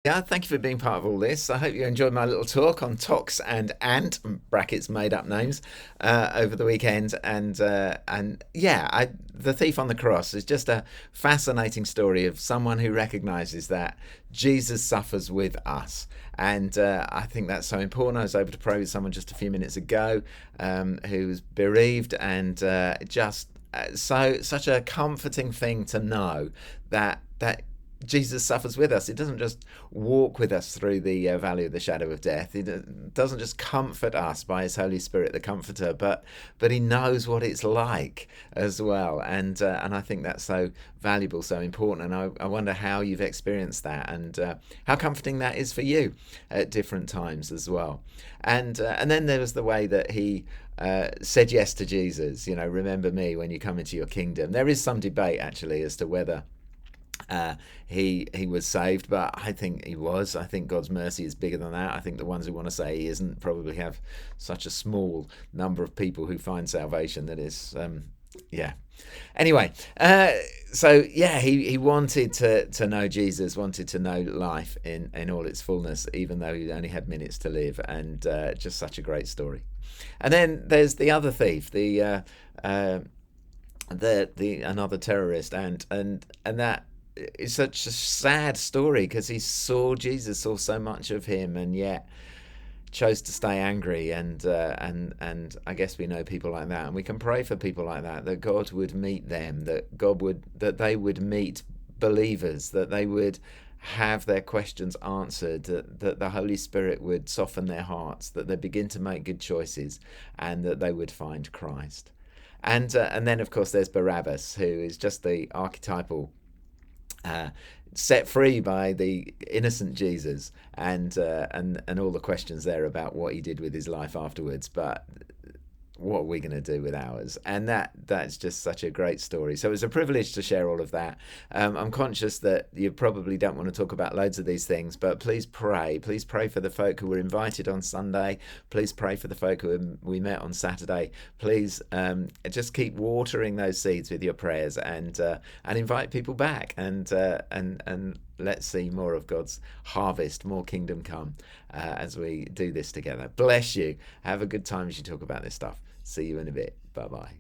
Yeah, thank you for being part of all this. I hope you enjoyed my little talk on Tox and Ant (brackets made up names) over the weekend. And yeah, the thief on the cross is just a fascinating story of someone who recognises that Jesus suffers with us, and I think that's so important. I was able to pray with someone just a few minutes ago who was bereaved, and just such a comforting thing to know that Jesus suffers with us. It doesn't just walk with us through the valley of the shadow of death. It doesn't just comfort us by His Holy Spirit, the Comforter, but He knows what it's like as well. And I think that's so valuable, so important. And I wonder how you've experienced that, and how comforting that is for you at different times as well. And then there was the way that He said yes to Jesus. You know, remember me when you come into your kingdom. There is some debate actually as to whether he was saved, but I think he was. I think God's mercy is bigger than that. I think the ones who want to say he isn't probably have such a small number of people who find salvation that is, yeah. Anyway, so yeah, he wanted to know Jesus, wanted to know life in all its fullness, even though he only had minutes to live, and just such a great story. And then there's the other thief, the another terrorist, and that it's such a sad story because he saw Jesus, saw so much of him, and yet chose to stay angry. And I guess we know people like that, and we can pray for people like that, that God would meet them, that they would meet believers, that they would have their questions answered, that the Holy Spirit would soften their hearts, that they begin to make good choices, and that they would find Christ. And then of course there's Barabbas, who is just the archetypal uh, set free by the innocent Jesus, and all the questions there about what he did with his life afterwards. But what are we going to do with ours? And that's just such a great story. So it's a privilege to share all of that. I'm conscious that you probably don't want to talk about loads of these things, but please pray. Please pray for the folk who were invited on Sunday. Please pray for the folk who we met on Saturday. Please just keep watering those seeds with your prayers, and invite people back, and let's see more of God's harvest, more kingdom come as we do this together. Bless you. Have a good time as you talk about this stuff. See you in a bit. Bye bye.